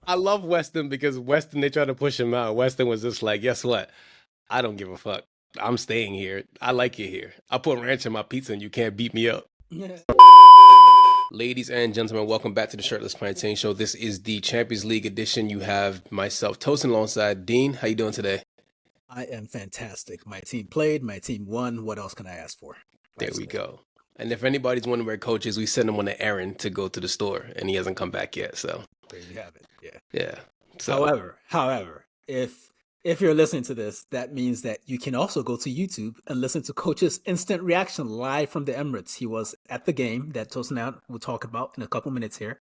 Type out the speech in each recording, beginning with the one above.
I love Weston because Weston, they tried to push him out. Weston was just like, guess what? I don't give a fuck. I'm staying here. I like it here. I put ranch in my pizza and you can't beat me up. Yeah. Ladies and gentlemen, welcome back to the Shirtless Plantain Show. This is the Champions League edition. You have myself, Tosin, alongside Dean. How you doing today? I am fantastic. My team played. My team won. What else can I ask for? There Life's we good. go. And if anybody's wondering where Coach is, we sent him on an errand to go to the store, and he hasn't come back yet. So, There you have it. Yeah. yeah. So, However, if you're listening to this, that means that you can also go to YouTube and listen to Coach's instant reaction live from the Emirates. He was at the game that Tosin will talk about in a couple minutes here.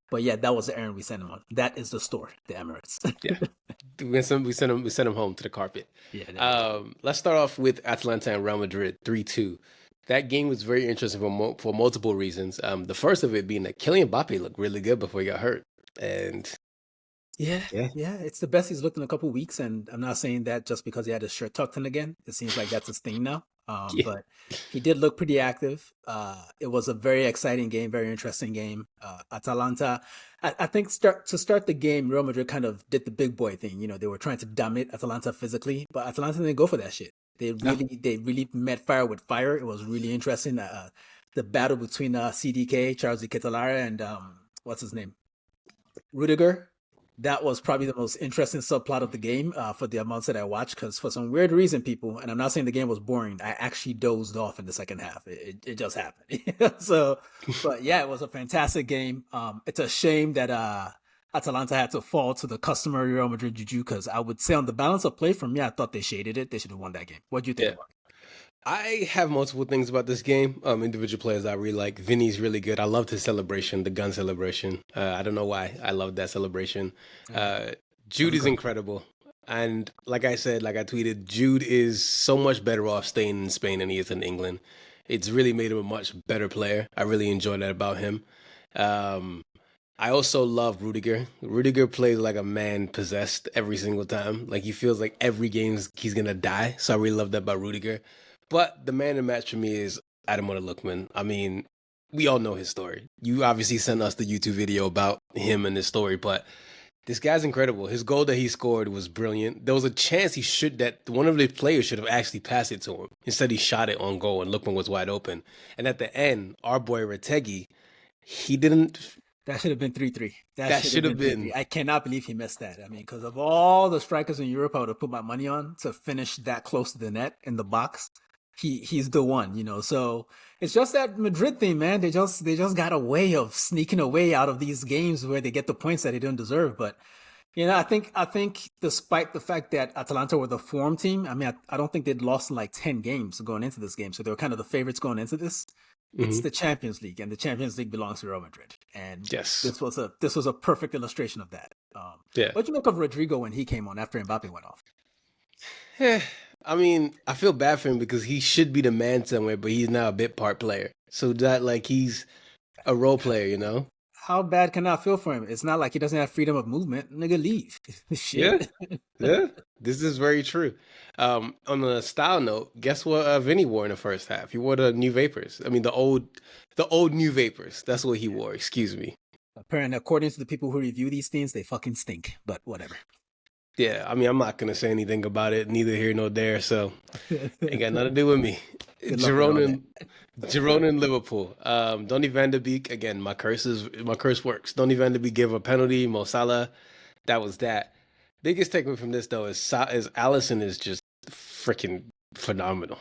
But yeah, that was the errand we sent him on. That is the store, the Emirates. yeah, we sent him home to the carpet. Yeah. There you go. Let's start off with Atalanta and Real Madrid 3-2. That game was very interesting for multiple reasons. The first of it being that Kylian Mbappe looked really good before he got hurt, and Yeah, yeah, yeah, it's the best he's looked in a couple weeks, and I'm not saying that just because he had his shirt tucked in again. It seems like that's his thing now. yeah, But he did look pretty active. It was a very exciting game, very interesting game. Atalanta, I think to start the game, Real Madrid kind of did the big boy thing. You know, they were trying to dominate Atalanta physically, but Atalanta didn't go for that shit. no, They really met fire with fire. It was really interesting. The battle between CDK, Charles de Ketelaere, and what's his name? Rudiger. That was probably the most interesting subplot of the game for the amounts that I watched. Because for some weird reason, people, and I'm not saying the game was boring, I actually dozed off in the second half. It just happened. So, but yeah, it was a fantastic game. It's a shame that Atalanta had to fall to the customary Real Madrid juju. Because I would say on the balance of play, from me, I thought they shaded it. They should have won that game. What do you think yeah. about it? I have multiple things about this game. Individual players I really like. Vinny's really good. I loved his celebration, the gun celebration. I don't know why. I love that celebration. Mhm. Uh, Jude is incredible. And like I said, like I tweeted, Jude is so much better off staying in Spain than he is in England. It's really made him a much better player. I really enjoy that about him. Um, I also love Rudiger. Rudiger plays like a man possessed every single time. Like he feels like every game he's gonna die. So I really love that about Rudiger. But the man of the match for me is Ademola Lookman. I mean, we all know his story. You obviously sent us the YouTube video about him and his story, but this guy's incredible. His goal that he scored was brilliant. There was a chance that one of the players should have actually passed it to him. Instead, he shot it on goal, and Lookman was wide open. And at the end, our boy Retegi, he didn't. That should have been 3-3. That That should have should have been 3-3. been. I cannot believe he missed that. I mean, because of all the strikers in Europe I would have put my money on to finish that close to the net in the box, he's the one, you know. So it's just that Madrid thing, man. They just got a way of sneaking away out of these games where they get the points that they don't deserve. But you know, I think despite the fact that Atalanta were the form team, I mean, I don't think they'd lost in like 10 games going into this game. So they were kind of the favorites going into this. It's Mhm. the Champions League, and the Champions League belongs to Real Madrid. And Yes. this was a perfect illustration of that. Yeah. What'd you make of Rodrigo when he came on after Mbappe went off? Eh, I mean, I feel bad for him because he should be the man somewhere, but he's now a bit part player. So that like he's a role player, you know? How bad can I feel for him? It's not like he doesn't have freedom of movement. Nigga, leave. Yeah. Shit. Yeah. This is very true. On a style note, guess what Vinny wore in the first half? He wore the New Vapors. I mean the old New Vapors. That's what he wore, excuse me. Apparently, according to the people who review these things, they fucking stink. But whatever. Yeah, I mean I'm not gonna say anything about it, neither here nor there, so ain't got nothing to do with me. Good luck with all Girona that. and Girona and Liverpool. Donny van de Beek again. My curse works. Donny van de Beek gave a penalty. Mo Salah, that was that. Biggest takeaway from this though is Allison is just freaking phenomenal.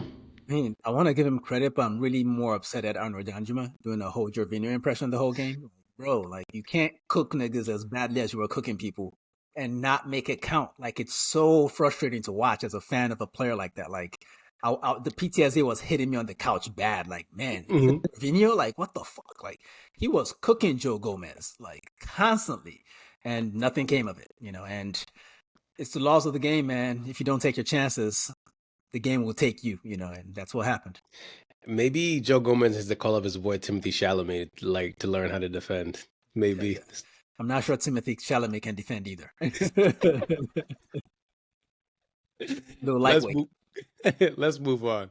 I mean, I want to give him credit, but I'm really more upset at Arnold Danjuma doing a whole Jorvinho impression the whole game. Bro, like, you can't cook niggas as badly as you were cooking people and not make it count. Like, it's so frustrating to watch as a fan of a player like that. Like, the PTSD was hitting me on the couch bad. Like, man, Hmm. Jorvinho, like, what the fuck? Like, he was cooking Joe Gomez, like, constantly, and nothing came of it, you know, and it's the laws of the game, man. If you don't take your chances, the game will take you, you know, and that's what happened. Maybe Joe Gomez has to call up his boy Timothy Chalamet like to learn how to defend. Maybe. I'm not sure Timothy Chalamet can defend either. Little Let's lightweight. move. Let's move on.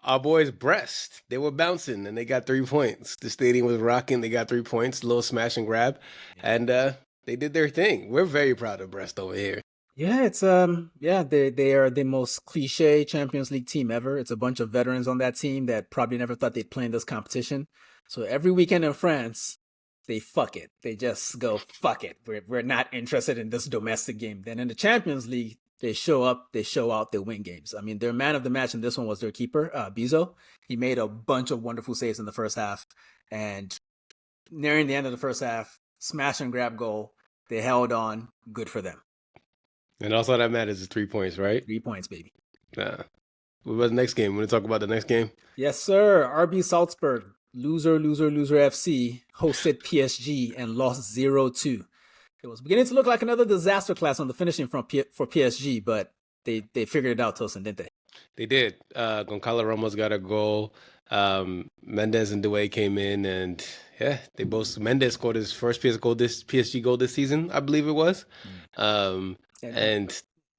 Our boys Brest, they were bouncing and they got 3 points. The stadium was rocking. They got 3 points, little smash and grab, Yeah. and They did their thing. We're very proud of Brest over here. Yeah, it's they are the most cliche Champions League team ever. It's a bunch of veterans on that team that probably never thought they'd play in this competition. So every weekend in France, they fuck it. They just go fuck it. We're not interested in this domestic game. Then in the Champions League, they show up, they show out, they win games. I mean, their man of the match in this one was their keeper, Bizo. He made a bunch of wonderful saves in the first half, and nearing the end of the first half, smash and grab goal. They held on. Good for them. And also that matters is 3 points, right? 3 points, baby. What about the next game? Want to talk about the next game? Yes, sir. RB Salzburg, loser FC, hosted PSG and lost 0-2. It was beginning to look like another disaster class on the finishing front for PSG, but they figured it out, Tosin, didn't they? They did. Goncalo Ramos got a goal. Mendes and Doué came in, and yeah, they both. Mendes scored his first PSG goal this season, I believe it was. And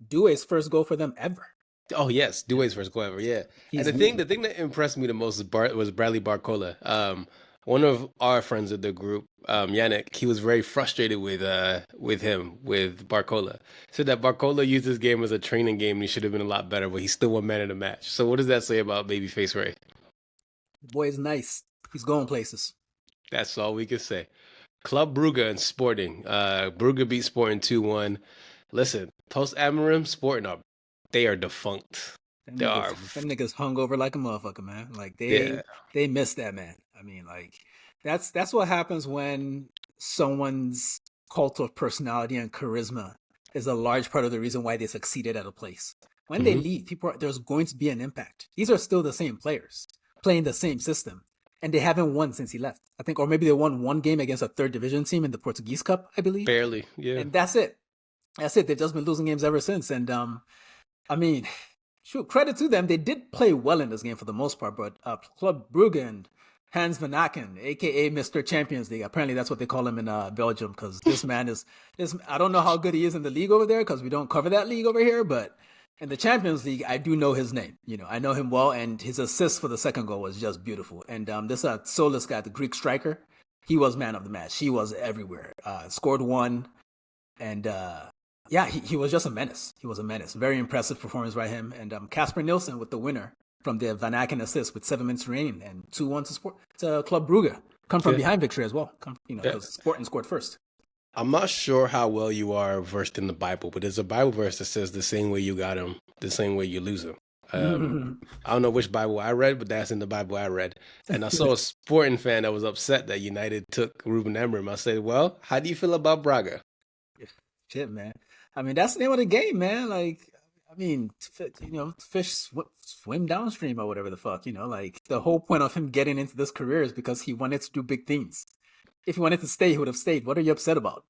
Doué's first goal for them ever. Oh yes, Doué's first goal ever. Yeah, and the thing that impressed me the most was Bradley Barcola. One of our friends of the group, Yank, he was very frustrated with Barcola. Said that Barcola used this game as a training game and he should have been a lot better, but he still won man of the match. So what does that say about Babyface Ray? The boy is nice. He's going places. That's all we can say. Club Brugge and Sporting. Brugge beat Sporting 2-1. Listen, post Amorim, Sporting they are defunct. Them niggas hung over like a motherfucker, man. Like they missed that man. I mean, like that's what happens when someone's cult of personality and charisma is a large part of the reason why they succeeded at a place. When they leave, there's going to be an impact. These are still the same players playing the same system, and they haven't won since he left. I think, or maybe they won one game against a third division team in the Portuguese Cup, I believe. Barely, yeah. And that's it. They've just been losing games ever since. And I mean, shoot, credit to them. They did play well in this game for the most part, but Club Brugge and Hans Van Aken, a.k.a. Mr. Champions League. Apparently that's what they call him in Belgium, because this man is... I don't know how good he is in the league over there, because we don't cover that league over here, but in the Champions League, I do know his name. You know, I know him well, and his assist for the second goal was just beautiful. And this Solis guy, the Greek striker, he was man of the match. He was everywhere. Scored one, and... yeah, he was just a menace. He was a menace. Very impressive performance by him. And Casper Nielsen with the winner from the Van Aken assist with 7 minutes remaining, and 2-1 to Club Brugge. Come from behind victory as well. Because Sporting scored first. I'm not sure how well you are versed in the Bible, but there's a Bible verse that says the same way you got him, the same way you lose him. I don't know which Bible I read, but that's in the Bible I read. And I saw a Sporting fan that was upset that United took Ruben Amorim. I said, well, how do you feel about Braga? Shit, man. I mean, that's the name of the game, man. Like, I mean, fish swim downstream or whatever the fuck, like the whole point of him getting into this career is because he wanted to do big things. If he wanted to stay, he would have stayed. What are you upset about?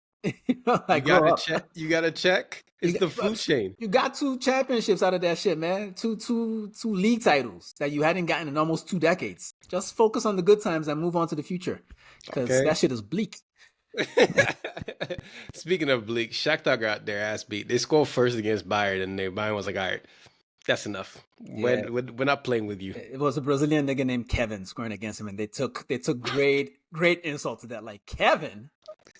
Like, you gotta check. It's the food chain. You got 2 championships out of that shit, man. Two league titles that you hadn't gotten in almost 2 decades. Just focus on the good times and move on to the future, because that shit is bleak. Speaking of bleak, Shakhtar got their ass beat. They scored first against Bayern, and Bayern was like, all right, that's enough. We're not playing with you. It was a Brazilian nigga named Kevin scoring against him, and they took great insult to that. Like, Kevin,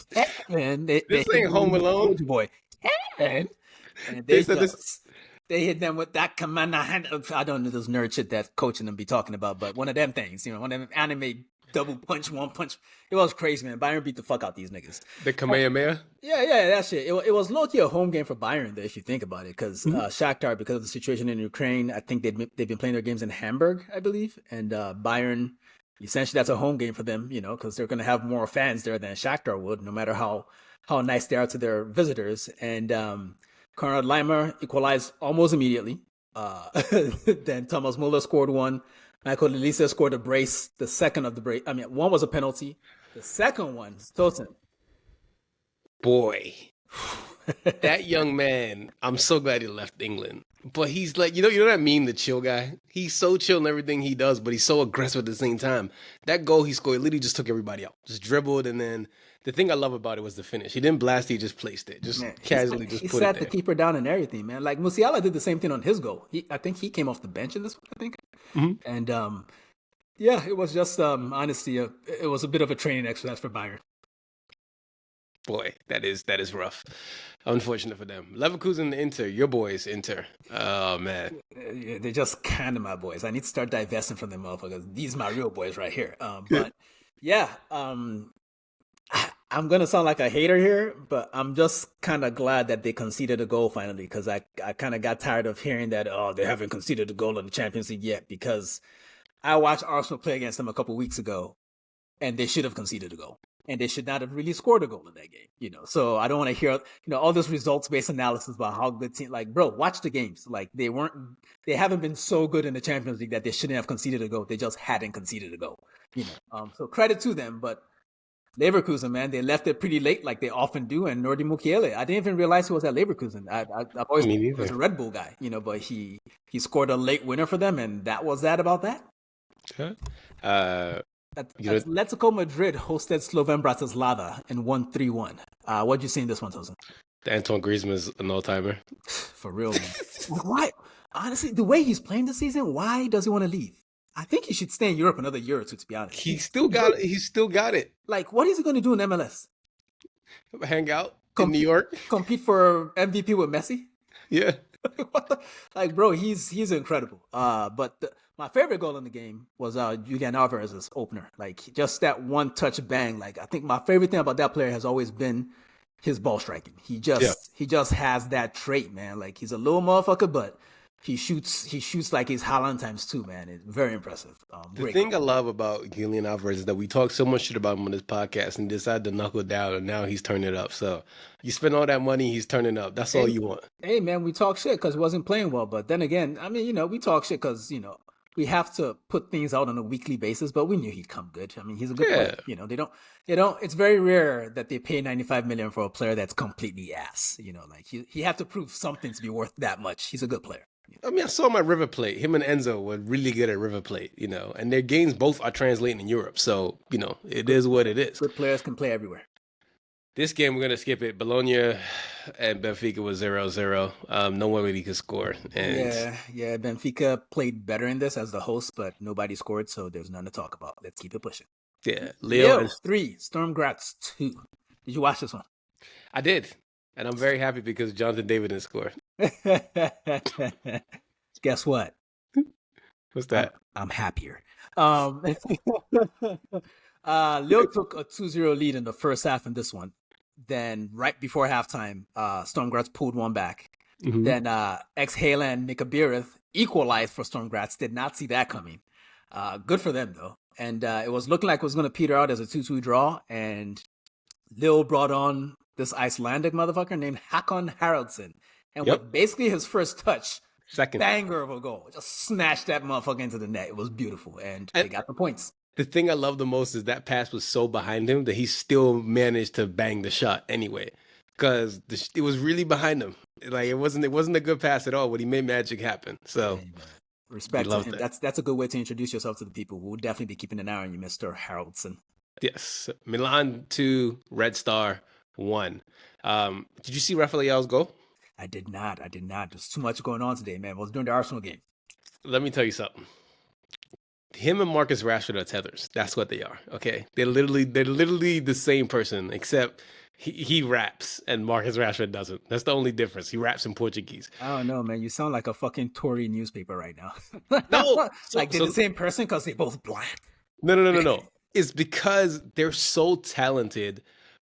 this ain't Home Alone, boy. Kevin, and they hit them with that command. I don't know this nerd shit that coaching them be talking about, but one of them things, one of them anime double punch, one punch. It was crazy, man. Bayern beat the fuck out these niggas. The Kamehameha? Yeah, that shit. It was low-key a home game for Bayern, though, if you think about it, because Shakhtar, because of the situation in Ukraine, I think they've been playing their games in Hamburg, I believe, and Bayern, essentially that's a home game for them, because they're going to have more fans there than Shakhtar would, no matter how nice they are to their visitors. And Konrad Laimer equalized almost immediately. Then Thomas Muller scored one. Michael Elisa scored a brace, the second of the brace. I mean, one was a penalty. The second one, Tosin. Boy, that young man, I'm so glad he left England. But he's like, you know what I mean? The chill guy. He's so chill in everything he does, but he's so aggressive at the same time. That goal he scored literally just took everybody out. Just dribbled, and then the thing I love about it was the finish. He didn't blast, he just placed it. Just casually just put it there. He sat the keeper down and everything, man. Like, Musiala did the same thing on his goal. I think he came off the bench in this one, I think. Mm-hmm. And it was just honestly, it was a bit of a training exercise for Bayern. Boy, that is rough. Unfortunate for them. Leverkusen, Inter, your boys, Inter. Oh man, They're just kind of my boys. I need to start divesting from them motherfuckers. These are my real boys right here. But yeah, I'm gonna sound like a hater here, but I'm just kind of glad that they conceded a goal finally, because I kind of got tired of hearing that they haven't conceded a goal in the Champions League yet, because I watched Arsenal play against them a couple weeks ago, and they should have conceded a goal, and they should not have really scored a goal in that game. So I don't want to hear all this results based analysis about how good team. Like, bro, watch the games. Like, they haven't been so good in the Champions League that they shouldn't have conceded a goal. They just hadn't conceded a goal. So credit to them, but Leverkusen, man, they left it pretty late, like they often do. And Nordi Mukiele, I didn't even realize he was at Leverkusen. I've always thought he was a Red Bull guy, but he scored a late winner for them, and that was that about that. Okay. Atletico Madrid hosted Slovan Bratislava and won 3-1. What'd you see in this one, Tosin? Antoine Griezmann's an all-timer. For real, man. Why? Honestly, the way he's playing this season, why does he want to leave? I think he should stay in Europe another year or two, to be honest. He still got it. He still got it. Like, what is he going to do in MLS? Hang out in New York? Compete for MVP with Messi? Yeah. Bro, he's incredible. But my favorite goal in the game was Julian Alvarez's opener. Like, just that one touch bang. Like, I think my favorite thing about that player has always been his ball striking. He just has that trait, man. Like, he's a little motherfucker, but he shoots like he's Haaland times 2, man. It's very impressive. The thing I love about Julian Alvarez is that we talk so much shit about him on this podcast and decided to knuckle down, and now he's turning it up. So you spend all that money, he's turning up. That's all you want. Hey, man, we talk shit because he wasn't playing well. But then again, I mean, we talk shit because, we have to put things out on a weekly basis, but we knew he'd come good. I mean, he's a good player. They don't, it's very rare that they pay $95 million for a player that's completely ass. Like he had to prove something to be worth that much. He's a good player. I mean, I saw him at River Plate. Him and Enzo were really good at River Plate, and their games both are translating in Europe. So, it is what it is. Good players can play everywhere. This game, we're going to skip it. Bologna and Benfica was 0-0. No one really could score. And yeah. Benfica played better in this as the host, but nobody scored, so there's none to talk about. Let's keep it pushing. Yeah. Leo 3, Storm Graz 2. Did you watch this one? I did. And I'm very happy because Jonathan David didn't score. Guess what? What's that? I'm happier. Leo took a 2-0 lead in the first half in this one. Then right before halftime, Storm Graz pulled one back. Mm-hmm. Then ex-Haaland Nikabirith equalized for Storm Graz. Did not see that coming. Good for them, though. And it was looking like it was going to peter out as a 2-2 draw. And Leo brought on this Icelandic motherfucker named Hakon Haraldsson. And with basically his first touch, banger of a goal. Just snatched that motherfucker into the net. It was beautiful. And they got the points. The thing I love the most is that pass was so behind him that he still managed to bang the shot anyway. Because it was really behind him. Like, it wasn't a good pass at all, but he made magic happen. So, respect to him. That's a good way to introduce yourself to the people. We'll definitely be keeping an eye on you, Mr. Haraldsson. Yes. Milan 2, Red Star 1. Did you see Rafael's goal? I did not. There's too much going on today, man. I was doing the Arsenal game. Let me tell you something. Him and Marcus Rashford are tethers. That's what they are. Okay, they're literally the same person, except he raps and Marcus Rashford doesn't. That's the only difference. He raps in Portuguese. I don't know, man. You sound like a fucking Tory newspaper right now. No, they're the same person because they're both black. No. It's because they're so talented,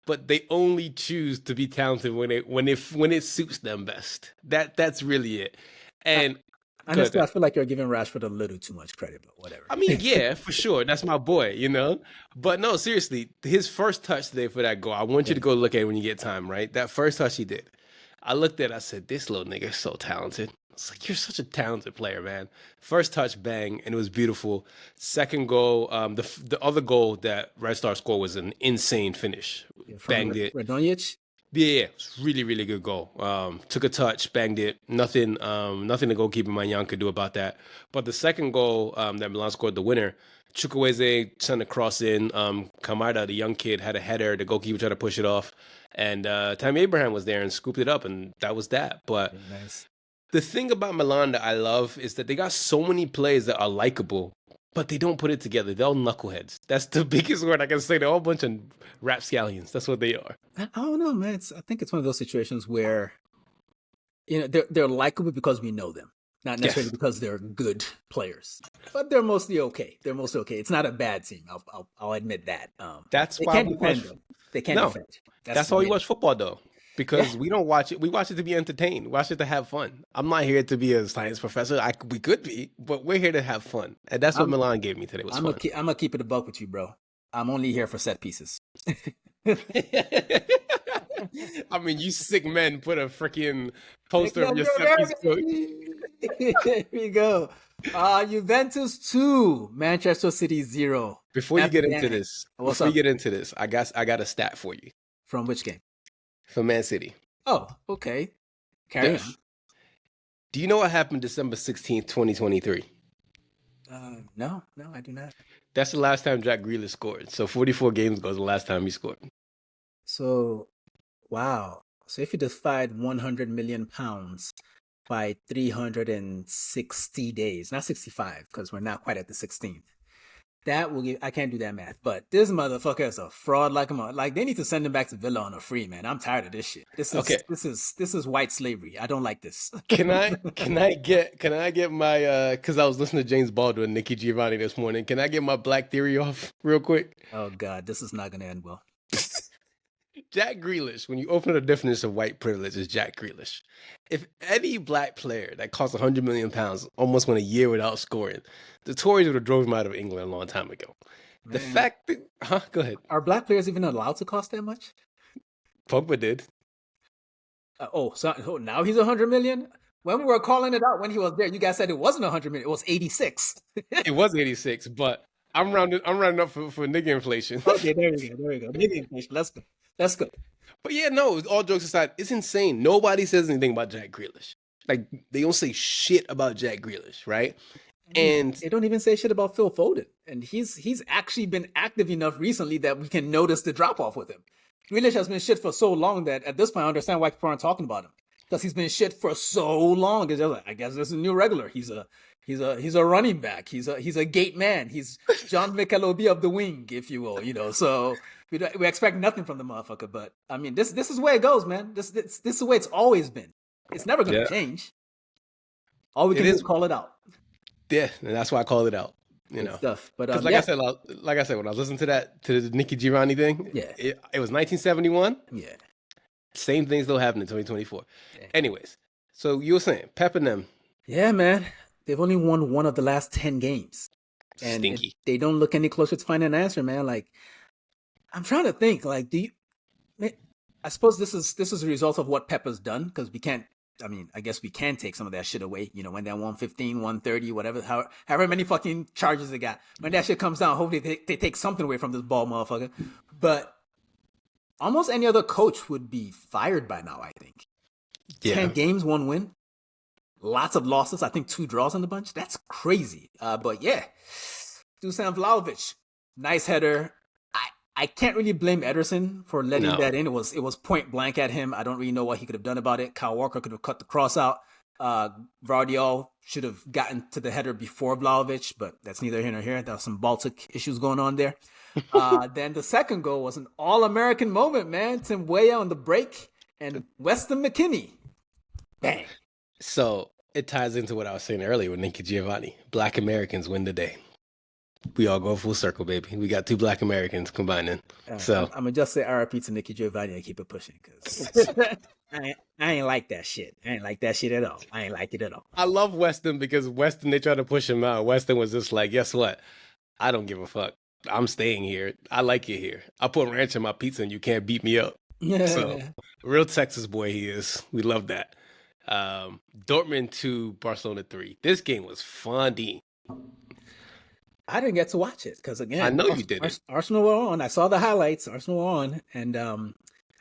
but they only choose to be talented when it suits them best. That's really it. And honestly, I feel like you're giving Rashford a little too much credit, but whatever. I mean, yeah, for sure. That's my boy, But no, seriously, his first touch today for that goal, I want you to go look at it when you get time, right? That first touch he did. I looked at it, I said, this little nigga is so talented. It's like, you're such a talented player, man. First touch, bang, and it was beautiful. Second goal, the other goal that Red Star scored was an insane finish. Banged it. Radonjic? Yeah, it's really, really good goal. Took a touch, banged it. Nothing the goalkeeper Yank could do about that. But the second goal that Milan scored, the winner, Chukwueze sent a cross in. Kamada, the young kid, had a header. The goalkeeper tried to push it off. And Tammy Abraham was there and scooped it up, and that was that. But nice. The thing about Milan that I love is that they got so many players that are likable, but they don't put it together. They're all knuckleheads. That's the biggest word I can say. They're all a bunch of rapscallions. That's what they are. I don't know, man. I think it's one of those situations where they're likable because we know them, not necessarily because they're good players, but they're mostly okay. They're mostly okay. It's not a bad team. I'll admit that. That's they why can't we defend watch. them. They can't No, defend. that's why we watch football, though, because we don't watch it. We watch it to be entertained. We watch it to have fun. I'm not here to be a science professor. We could be, but we're here to have fun, and that's what Milan gave me today. Was fun. I'm gonna keep it a buck with you, bro. I'm only here for set pieces. I mean, you sick men put a freaking poster of your set piece coach. Here we go. Juventus 2, Manchester City 0. Before you get into this, I got a stat for you. From which game? From Man City. Oh, okay. Carry on. Do you know what happened December 16th, 2023? No, I do not. That's the last time Jack Grealish scored. So 44 games ago is the last time he scored. So, wow. So if you divide 100 million pounds by 360 days, not 65, because we're not quite at the 16th, that will give, I can't do that math, but this motherfucker is a fraud like him. Like, they need to send him back to Villa on a free, man. I'm tired of this shit. This is white slavery. I don't like this. Can I get my because I was listening to James Baldwin and Nicky Giovanni this morning. Can I get my black theory off real quick? Oh God, this is not gonna end well. Jack Grealish, when you open the definition of white privilege, is Jack Grealish. If any black player that costs 100 million pounds almost went a year without scoring, the Tories would have drove him out of England a long time ago. Man. The fact that, go ahead. Are black players even allowed to cost that much? Pogba did. So now he's 100 million? When we were calling it out when he was there, you guys said it wasn't 100 million. It was 86. It was 86, but I'm rounding up for nigga inflation. Okay, there we go. Nigga inflation. Let's go. But yeah, no, all jokes aside, it's insane. Nobody says anything about Jack Grealish. Like, they don't say shit about Jack Grealish, right? And they don't even say shit about Phil Foden. And he's actually been active enough recently that we can notice the drop-off with him. Grealish has been shit for so long that at this point I understand why people aren't talking about him. Because he's been shit for so long. I guess this is a new regular. He's a running back. He's a gate man. He's John McKelobie of the wing, if you will. So we expect nothing from the motherfucker. But I mean, this is the way it goes, man. This is the way it's always been. It's never gonna change. All we can do is call it out. Yeah, and that's why I called it out. Stuff. But like I said, when I was listening to the Nicky Giovanni thing, it was 1971. Yeah. Same thing still happening in 2024. Yeah. Anyways, so you were saying Pep and them. Yeah, man. They've only won one of the last 10 games. And stinky. They don't look any closer to finding an answer, man. Like, I'm trying to think, like, I suppose this is a result of what Pep has done, because I guess we can take some of that shit away, when that 115, 130, whatever, however many fucking charges they got. When that shit comes down, hopefully they take something away from this ball motherfucker. But almost any other coach would be fired by now, I think. Yeah. 10 games, 1 win. Lots of losses. I think 2 draws in the bunch. That's crazy. But yeah, Dusan Vlahovic, nice header. I can't really blame Ederson for letting that in. It was point blank at him. I don't really know what he could have done about it. Kyle Walker could have cut the cross out. Vardiol should have gotten to the header before Vlahovic, but that's neither here nor here. There was some Baltic issues going on there. Then the second goal was an all-American moment, man. Tim Weah on the break and Weston McKennie. Bang. So it ties into what I was saying earlier with Nicky Giovanni. Black Americans win the day. We all go full circle, baby. We got 2 Black Americans combining. So I'm gonna just say RIP to Nicky Giovanni and keep it pushing, because I ain't like that shit. I ain't like that shit at all. I ain't like it at all. I love Weston, because Weston, they tried to push him out. Weston was just like, guess what? I don't give a fuck. I'm staying here. I like it here. I put ranch in my pizza and you can't beat me up. Yeah. So real Texas boy he is. We love that. Dortmund 2, Barcelona 3. This game was fun. I didn't get to watch it because, again, I know you didn't. Arsenal were on. I saw the highlights. Arsenal were on, and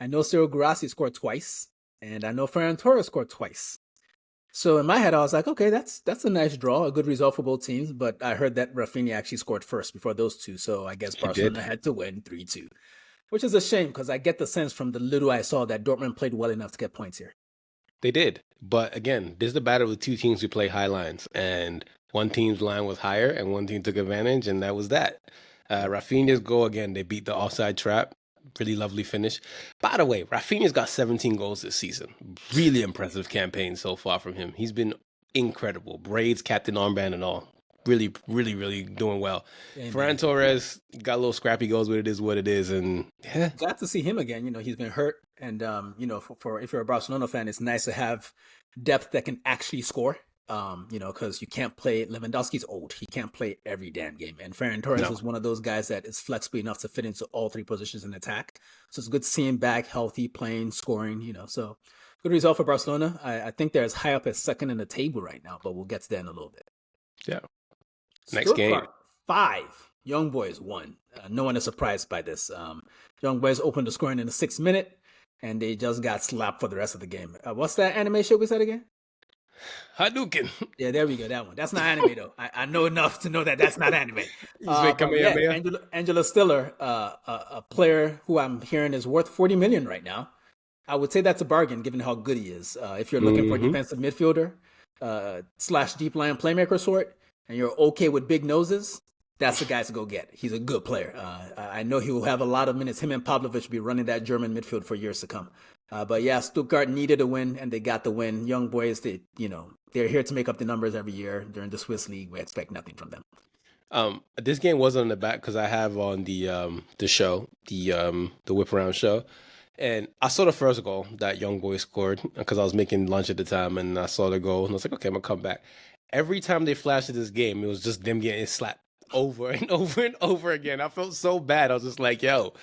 I know Cyril Guirassy scored twice, and I know Ferran Torres scored twice. So in my head, I was like, okay, that's a nice draw, a good result for both teams. But I heard that Rafinha actually scored first before those two, so I guess Barcelona had to win 3-2, which is a shame because I get the sense from the little I saw that Dortmund played well enough to get points here. They did. But again, this is the battle with two teams who play high lines, and one team's line was higher, and one team took advantage, and that was that. Rafinha's goal again. They beat the offside trap. Really lovely finish. By the way, Rafinha's got 17 goals this season. Really impressive campaign so far from him. He's been incredible. Braids, captain armband, and all. Really, really, really doing well. Amen. Ferran Torres got a little scrappy goals, but it is what it is. And yeah, Glad to see him again. You know, he's been hurt, and for if you're a Barcelona fan, it's nice to have depth that can actually score. Because you can't play. Lewandowski's old; he can't play every damn game. And Ferran Torres is one of those guys that is flexible enough to fit into all three positions in attack. So it's good to see him back, healthy, playing, scoring. So good result for Barcelona. I think they're as high up as second in the table right now, but we'll get to that in a little bit. Yeah. Next game. 5. Young Boys 1. No one is surprised by this. Young Boys opened the scoring in the 6th minute, and they just got slapped for the rest of the game. What's that anime show we said again? Hadouken. Yeah, there we go. That one. That's not anime, though. I know enough to know that that's not anime. Angela Stiller, a player who I'm hearing is worth $40 million right now. I would say that's a bargain given how good he is. If you're looking for a defensive midfielder / deep line playmaker sort, and you're okay with big noses, that's the guy to go get. He's a good player. I know he will have a lot of minutes. Him and Pavlovic will be running that German midfield for years to come. But yeah, Stuttgart needed a win, and they got the win. Young Boys, they're here to make up the numbers every year during the Swiss League. We expect nothing from them. This game wasn't on the back because I have on the show, the whip around show, and I saw the first goal that Young Boys scored because I was making lunch at the time, and I saw the goal, and I was like, okay, I'm gonna come back. Every time they flashed at this game, it was just them getting slapped over and over and over again. I felt so bad. I was just like, yo,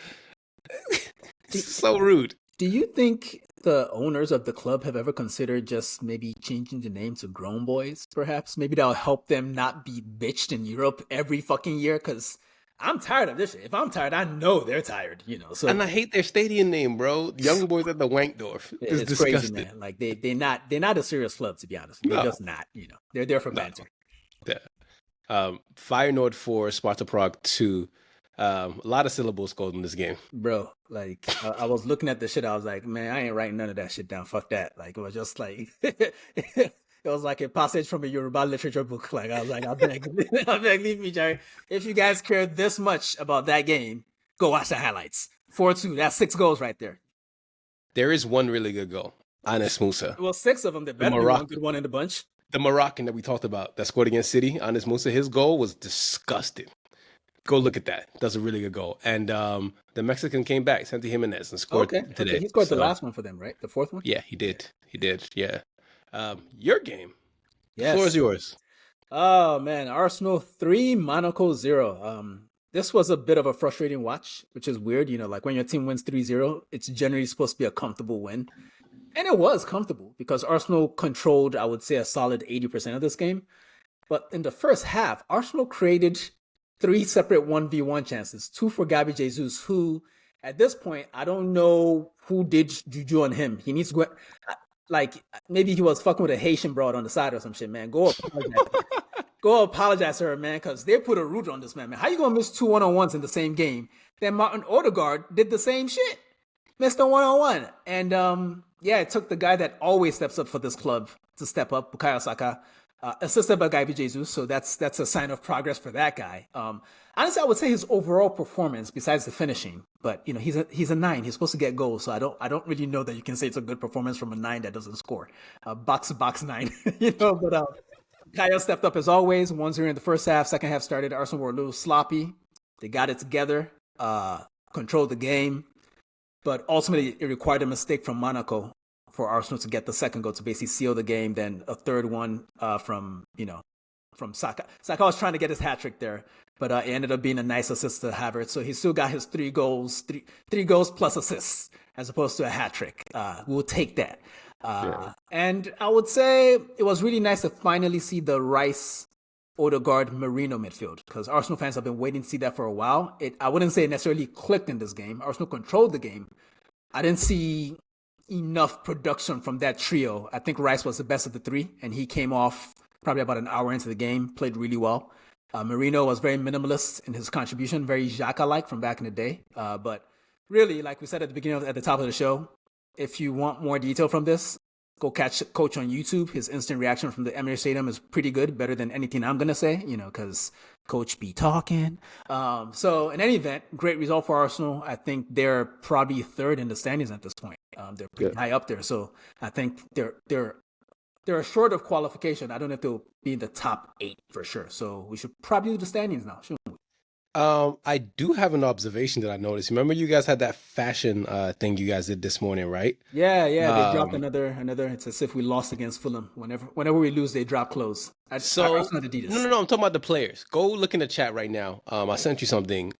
so rude. Do you think the owners of the club have ever considered just maybe changing the name to Grown Boys, perhaps? Maybe that'll help them not be bitched in Europe every fucking year, because I'm tired of this shit. If I'm tired, I know they're tired, So, and I hate their stadium name, bro. Young Boys at the Wankdorf. It's disgusting. Crazy, man. Like they're not a serious club, to be honest. They're just not. They're there for banter. Yeah. Feyenoord 4, Sparta Prague 2. A lot of syllables called in this game, bro. Like I was looking at the shit. I was like, man, I ain't writing none of that shit down. Fuck that. Like it was just like it was like a passage from a Yoruba literature book. Like I was like, I beg, leave me, Jerry. If you guys care this much about that game, go watch the highlights. 4-2. That's 6 goals right there. There is one really good goal. Anis Musa. Well, 6 of them. There better be one good one in the bunch. The Moroccan that we talked about that scored against City, Anis Musa, his goal was disgusting. Go look at that. That's a really good goal. And the Mexican came back, Santi Jimenez, and scored today. He scored the last one for them, right? The 4th one? Yeah, he did. Yeah. Your game. Yes. The floor is yours. Oh, man. Arsenal 3, Monaco 0. This was a bit of a frustrating watch, which is weird. Like when your team wins 3-0, it's generally supposed to be a comfortable win. And it was comfortable because Arsenal controlled, I would say, a solid 80% of this game. But in the first half, Arsenal created 3 separate 1v1 chances, 2 for Gabi Jesus, who at this point, I don't know who did juju on him. He needs to go, like, maybe he was fucking with a Haitian broad on the side or some shit, man. Go apologize to her, man, because they put a root on this man. How you gonna miss 2 1-on-1s in the same game? Then Martin Odegaard did the same shit. Missed a 1-on-1. And it took the guy that always steps up for this club to step up, Bukayo Saka. Assisted by Gabi Jesus, so that's a sign of progress for that guy. Honestly, I would say his overall performance, besides the finishing, but he's a 9. He's supposed to get goals, so I don't really know that you can say it's a good performance from a 9 that doesn't score. Box to box 9, But Kyle stepped up as always. 1-0 in the first half. Second half started. Arsenal were a little sloppy. They got it together, controlled the game, but ultimately it required a mistake from Monaco for Arsenal to get the second goal to basically seal the game. Then a third one from Saka. Saka was trying to get his hat trick there, but it ended up being a nice assist to Havertz. So he still got his 3 goals, three goals plus assists, as opposed to a hat trick. We'll take that. And I would say it was really nice to finally see the Rice, Odegaard, Merino midfield, because Arsenal fans have been waiting to see that for a while. I wouldn't say it necessarily clicked in this game. Arsenal controlled the game. I didn't see enough production from that trio. I think Rice was the best of the 3, and he came off probably about an hour into the game, played really well. Merino was very minimalist in his contribution, very Xhaka-like from back in the day. But really, like we said at the top of the show, if you want more detail from this, go catch Coach on YouTube. His instant reaction from the Emirates Stadium is pretty good, better than anything I'm gonna say, because Coach be talking. So in any event, great result for Arsenal. I think they're probably third in the standings at this point. They're pretty high up there, so I think they're short of qualification. I don't know if they'll be in the top 8 for sure. So we should probably do the standings now, shouldn't we? I do have an observation that I noticed. Remember, you guys had that fashion thing you guys did this morning, right? Yeah. They dropped another. It's as if we lost against Fulham. Whenever we lose, they drop clothes. No. I'm talking about the players. Go look in the chat right now. I sent you something.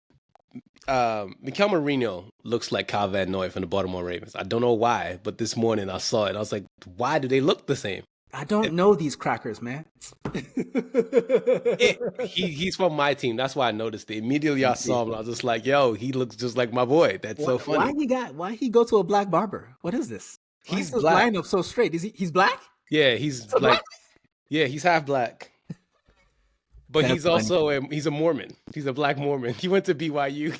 Mikel Merino looks like Kyle Van Noy from the Baltimore Ravens. I don't know why, but this morning I saw it. I was like, why do they look the same? I don't know these crackers, man. He's from my team. That's why I noticed it. Immediately I saw him. I was just like, yo, he looks just like my boy. That's so funny. Why he go to a black barber? What is this? He's black. Lineup so straight. He's black? Yeah, he's like, black? Yeah, he's half black. But he's also he's a Mormon. He's a black Mormon. He went to BYU.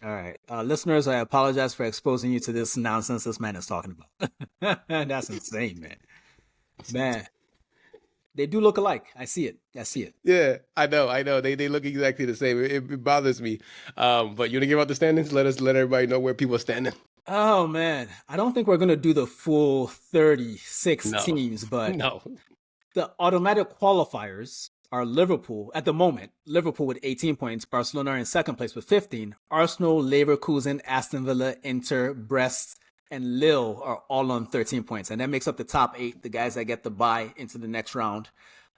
All right. Listeners, I apologize for exposing you to this nonsense this man is talking about. That's insane, man. Man, they do look alike. I see it. Yeah, I know. They look exactly the same. It bothers me. But you want to give out the standings? Let everybody know where people are standing. Oh, man. I don't think we're going to do the full 36 teams, but the automatic qualifiers are Liverpool at the moment. Liverpool with 18 points. Barcelona in second place with 15. Arsenal, Leverkusen, Aston Villa, Inter, Brest, and Lille are all on 13 points. And that makes up the top 8, the guys that get the bye into the next round.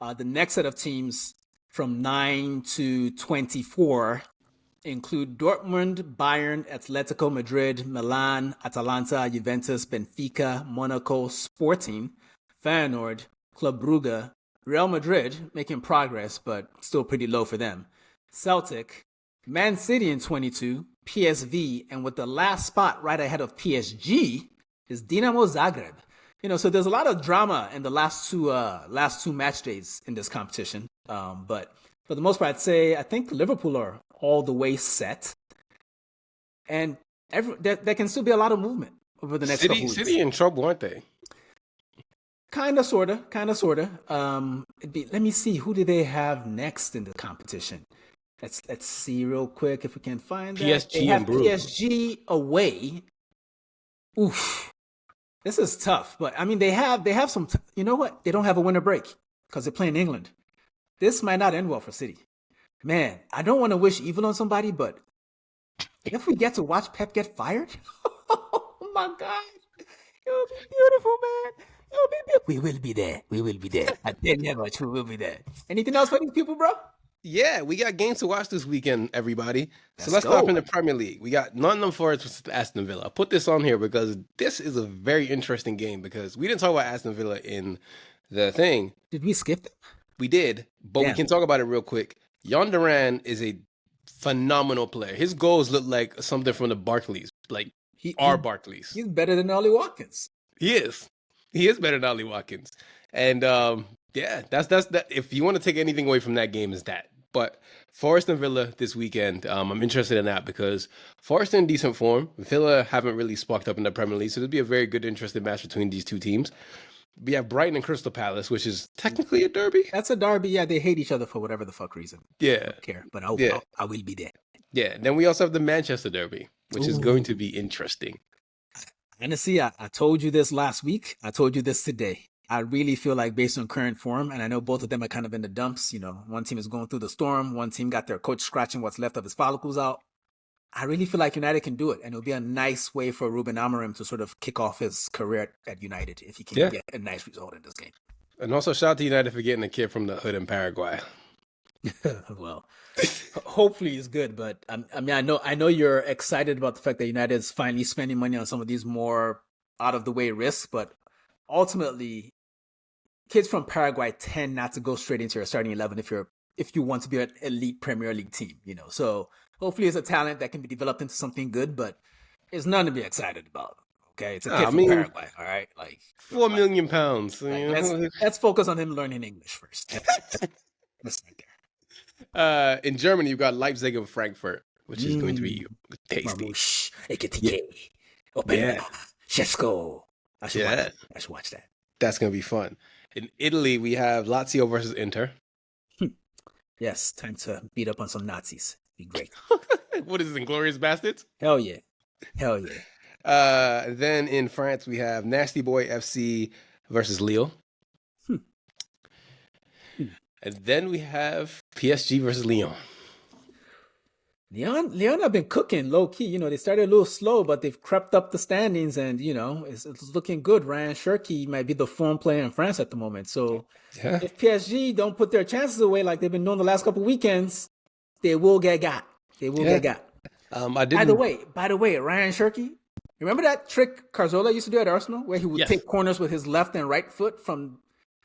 The next set of teams from 9 to 24 include Dortmund, Bayern, Atletico Madrid, Milan, Atalanta, Juventus, Benfica, Monaco, Sporting, Feyenoord, Club Brugge, Real Madrid making progress, but still pretty low for them. Celtic, Man City in 22, PSV, and with the last spot right ahead of PSG is Dinamo Zagreb. So there's a lot of drama in the last two match days in this competition. But for the most part, I think Liverpool are all the way set, and there can still be a lot of movement over the next couple weeks. City in trouble, aren't they? Kind of, sorta. Let me see, who do they have next in the competition? Let's see real quick if we can find that. PSG and Bruges. PSG away. Oof, this is tough. But I mean, they have some. You know what? They don't have a winter break because they're playing England. This might not end well for City. Man, I don't want to wish evil on somebody, but if we get to watch Pep get fired, oh my God, it'll be beautiful, man. We will be there. I tell you much, we will be there. Anything else for these people, bro? Yeah, we got games to watch this weekend, everybody. Let's start in the Premier League. We got Nottingham Forest versus Aston Villa. I put this on here because this is a very interesting game because we didn't talk about Aston Villa in the thing. Did we skip them? We did, but we can talk about it real quick. Jan Duran is a phenomenal player. His goals look like something from the Barclays, like Barclays. He's better than Ollie Watkins. He is better than Ollie Watkins. And that's that. If you want to take anything away from that game, is that. But Forest and Villa this weekend, I'm interested in that because Forest in decent form. Villa haven't really sparked up in the Premier League, so it'll be a very good, interesting match between these two teams. We have Brighton and Crystal Palace, which is technically a derby. That's a derby. Yeah, they hate each other for whatever the fuck reason. Yeah. I don't care, but I will be there. Yeah. Then we also have the Manchester derby, which is going to be interesting. Honestly, I told you this last week. I told you this today. I really feel like based on current form, and I know both of them are kind of in the dumps. One team is going through the storm. One team got their coach scratching what's left of his follicles out. I really feel like United can do it, and it'll be a nice way for Ruben Amorim to sort of kick off his career at United if he can get a nice result in this game. And also shout out to United for getting a kid from the hood in Paraguay. Well, hopefully it's good, but I know you're excited about the fact that United is finally spending money on some of these more out of the way risks, but ultimately, kids from Paraguay tend not to go straight into your starting 11 if you want to be an elite Premier League team, So hopefully it's a talent that can be developed into something good, but it's nothing to be excited about. Okay, it's a kid from Paraguay. All right, like £4 million. Let's focus on him learning English first. Let's start there. In Germany, you've got Leipzig and Frankfurt, which is going to be tasty. Yeah. Shesko. I should watch Yeah, that. I should watch that. that's gonna be fun. In Italy, we have Lazio versus Inter. Yes, time to beat up on some Nazis. Be great. What is it, Inglorious Bastards? Hell yeah. Hell yeah. Then in France, we have Nasty Boy FC versus Lille. Hmm. And then we have PSG versus Lyon. Leon have been cooking low key. You know, they started a little slow, but they've crept up the standings, and you know, it's looking good. Ryan Cherki might be the form player in France at the moment. So Yeah. if PSG don't put their chances away like they've been doing the last couple weekends, they will get got. They will get got. I didn't. By the way, Ryan Cherki, remember that trick Carzola used to do at Arsenal, where he would take corners with his left and right foot? From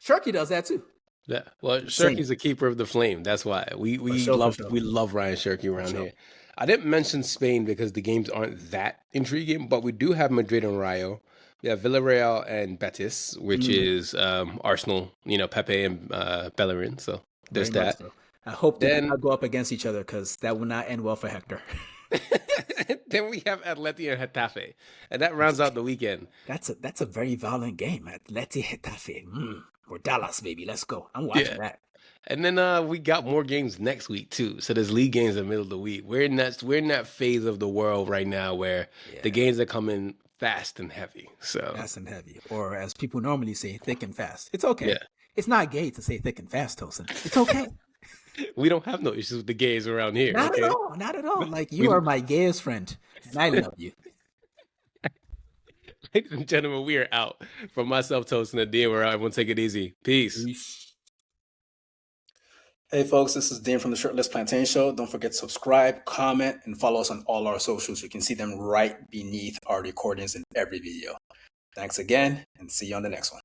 Cherki does that too. Yeah, well, Cherki's a keeper of the flame. That's why we love Ryan Cherki around here. I didn't mention Spain because the games aren't that intriguing, but we do have Madrid and Rayo. We have Villarreal and Betis, which is Arsenal. You know, Pepe and Bellerin. So there's that. So. I hope they do not go up against each other because that will not end well for Hector. Then we have Atleti and Getafe, and that rounds out the weekend. That's a very violent game. Atleti Getafe. Or Dallas, baby. Let's go. I'm watching that. And then we got more games next week too. So there's league games in the middle of the week. We're in that phase of the world right now where the games are coming fast and heavy. So fast and heavy, or as people normally say, thick and fast. It's okay. Yeah. It's not gay to say thick and fast, Tosin. It's okay. We don't have no issues with the gays around here. Not at all. Not at all. Like you are my gayest friend, and I love you. Ladies and gentlemen, we are out. From myself, Tosin and Deen, we're out. Everyone take it easy. Peace. Hey, folks, this is Dean from the Shirtless Plantain Show. Don't forget to subscribe, comment, and follow us on all our socials. You can see them right beneath our recordings in every video. Thanks again, and see you on the next one.